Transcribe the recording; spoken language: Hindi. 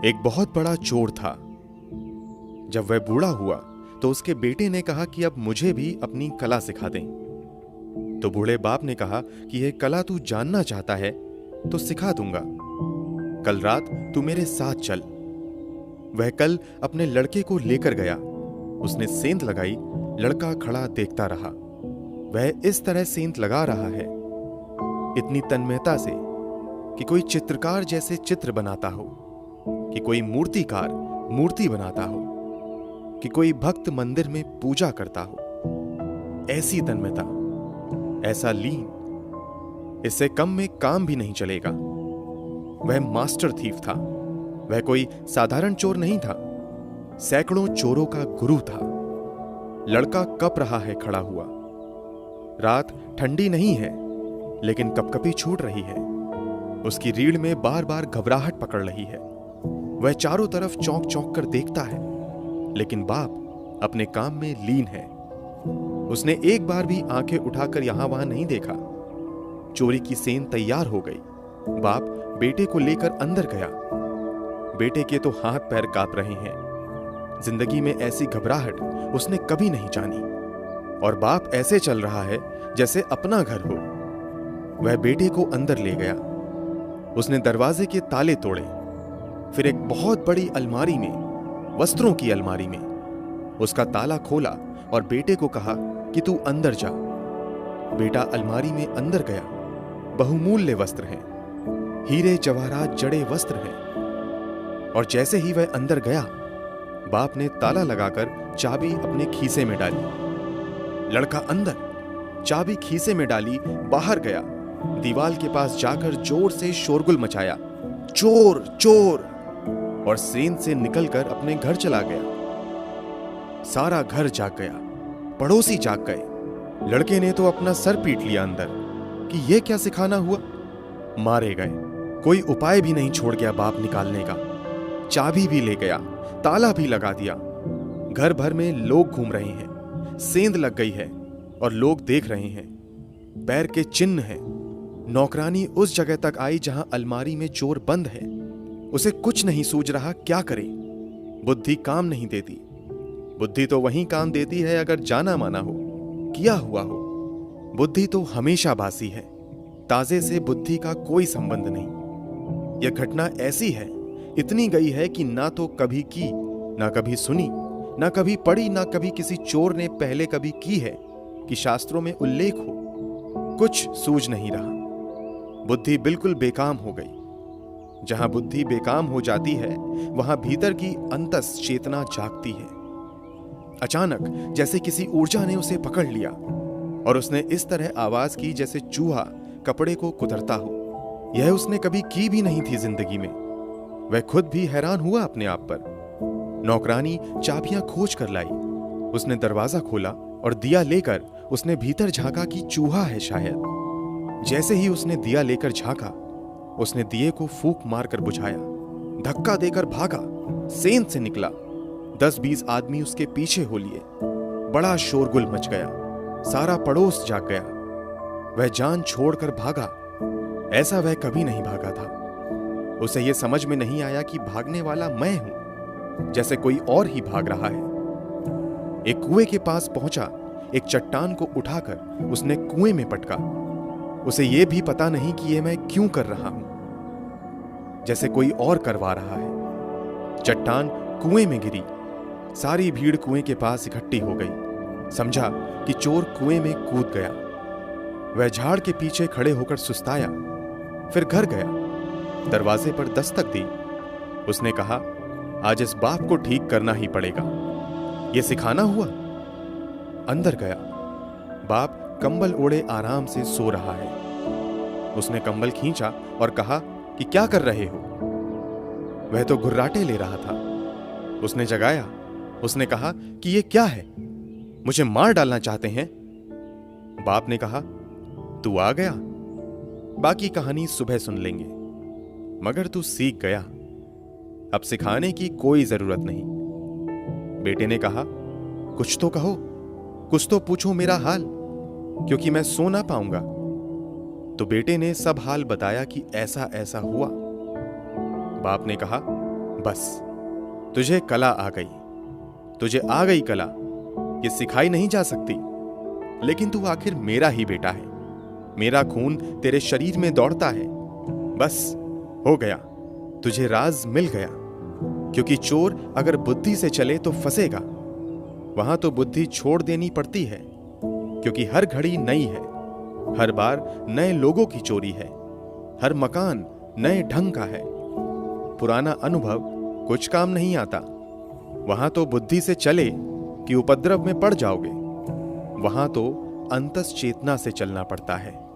एक बहुत बड़ा चोर था। जब वह बूढ़ा हुआ तो उसके बेटे ने कहा कि अब मुझे भी अपनी कला सिखा दें। तो बूढ़े बाप ने कहा कि यह कला तू जानना चाहता है तो सिखा दूंगा। कल रात तू मेरे साथ चल। वह कल अपने लड़के को लेकर गया। उसने सेंध लगाई। लड़का खड़ा देखता रहा। वह इस तरह सेंध लगा रहा है, इतनी तन्मयता से कि कोई चित्रकार जैसे चित्र बनाता हो, कि कोई मूर्तिकार मूर्ति बनाता हो, कि कोई भक्त मंदिर में पूजा करता हो। ऐसी तन्मयता, ऐसा लीन, इससे कम में काम भी नहीं चलेगा। वह मास्टर थीफ था। वह कोई साधारण चोर नहीं था, सैकड़ों चोरों का गुरु था। लड़का कप रहा है खड़ा हुआ। रात ठंडी नहीं है, लेकिन कपकपी छूट रही है। उसकी रीढ़ में बार बार घबराहट पकड़ रही है। वह चारों तरफ चौंक चौंक कर देखता है, लेकिन बाप अपने काम में लीन है। उसने एक बार भी आंखें उठाकर यहां वहां नहीं देखा। चोरी की सेंध तैयार हो गई। बाप बेटे को लेकर अंदर गया। बेटे के तो हाथ पैर कांप रहे हैं। जिंदगी में ऐसी घबराहट उसने कभी नहीं जानी। और बाप ऐसे चल रहा है जैसे अपना घर हो। वह बेटे को अंदर ले गया। उसने दरवाजे के ताले तोड़े। फिर एक बहुत बड़ी अलमारी में, वस्त्रों की अलमारी में, उसका ताला खोला और बेटे को कहा कि तू अंदर जा। बेटा अलमारी में अंदर गया। बहुमूल्य वस्त्र हैं, हीरे जवाहरात जड़े वस्त्र हैं। और जैसे ही वह अंदर गया, बाप ने ताला लगाकर चाबी अपने खीसे में डाली। लड़का अंदर, चाबी खीसे में डाली, बाहर गया। दीवाल के पास जाकर जोर से शोरगुल मचाया, चोर चोर, और सेंध से निकलकर अपने घर चला गया। सारा घर जाग गया, पड़ोसी जाग गए। लड़के ने तो अपना सर पीट लिया अंदर कि यह क्या सिखाना हुआ। मारे गए। कोई उपाय भी नहीं छोड़ गया बाप निकालने का। चाबी भी ले गया, ताला भी लगा दिया। घर भर में लोग घूम रहे हैं। सेंध लग गई है और लोग देख रहे हैं। पैर के चिन्ह हैं। नौकरानी उस जगह तक आई जहां अलमारी में चोर बंद है। उसे कुछ नहीं सूझ रहा क्या करे। बुद्धि काम नहीं देती। बुद्धि तो वहीं काम देती है अगर जाना माना हो, किया हुआ हो। बुद्धि तो हमेशा बासी है। ताजे से बुद्धि का कोई संबंध नहीं। यह घटना ऐसी है, इतनी गई है कि ना तो कभी की, ना कभी सुनी, ना कभी पढ़ी, ना कभी किसी चोर ने पहले कभी की है कि शास्त्रों में उल्लेख हो। कुछ सूझ नहीं रहा। बुद्धि बिल्कुल बेकाम हो गई। जहां बुद्धि बेकाम हो जाती है, वहां भीतर की अंतस चेतना जागती है। अचानक जैसे किसी ऊर्जा ने उसे पकड़ लिया और उसने इस तरह आवाज की जैसे चूहा कपड़े को कुतरता हो। यह उसने कभी की भी नहीं थी जिंदगी में। वह खुद भी हैरान हुआ अपने आप पर। नौकरानी चाबियां खोज कर लाई। उसने दरवाजा खोला और दिया लेकर उसने भीतर झांका कि चूहा है शायद। जैसे ही उसने दिया लेकर झांका, उसने दिए को फूंक मारकर बुझाया। धक्का देकर भागा, सेंध से निकला। 10-20 आदमी उसके पीछे हो लिए। बड़ा शोरगुल मच गया। सारा पड़ोस जाग गया। वह जान छोड़कर भागा। ऐसा वह कभी नहीं भागा था। उसे यह समझ में नहीं आया कि भागने वाला मैं हूं, जैसे कोई और ही भाग रहा है। एक कुएं के पास पहुंचा। एक चट्टान को उठाकर उसने कुएं में पटका। उसे यह भी पता नहीं कि यह मैं क्यों कर रहा हूं, जैसे कोई और करवा रहा है। चट्टान कुएं में गिरी। सारी भीड़ कुएं के पास इकट्ठी हो गई। समझा कि चोर कुएं में कूद गया। वह झाड़ के पीछे खड़े होकर सुस्ताया। फिर घर गया। दरवाजे पर दस्तक दी। उसने कहा, आज इस बाप को ठीक करना ही पड़ेगा। यह सिखाना हुआ। अंदर गया। बाप कंबल ओढ़े आराम से सो रहा है। उसने कंबल खींचा और कहा कि क्या कर रहे हो। वह तो घुर्राटे ले रहा था। उसने जगाया। उसने कहा कि यह क्या है, मुझे मार डालना चाहते हैं। बाप ने कहा, तू आ गया, बाकी कहानी सुबह सुन लेंगे। मगर तू सीख गया, अब सिखाने की कोई जरूरत नहीं। बेटे ने कहा, कुछ तो कहो, कुछ तो पूछो मेरा हाल, क्योंकि मैं सो ना पाऊंगा। तो बेटे ने सब हाल बताया कि ऐसा ऐसा हुआ। बाप ने कहा, बस तुझे कला आ गई, तुझे आ गई कला, ये सिखाई नहीं जा सकती। लेकिन तू आखिर मेरा ही बेटा है, मेरा खून तेरे शरीर में दौड़ता है। बस हो गया, तुझे राज मिल गया। क्योंकि चोर अगर बुद्धि से चले तो फंसेगा, वहां तो बुद्धि छोड़ देनी पड़ती है। क्योंकि हर घड़ी नई है, हर बार नए लोगों की चोरी है, हर मकान नए ढंग का है। पुराना अनुभव कुछ काम नहीं आता। वहां तो बुद्धि से चले कि उपद्रव में पड़ जाओगे, वहां तो अंतस चेतना से चलना पड़ता है।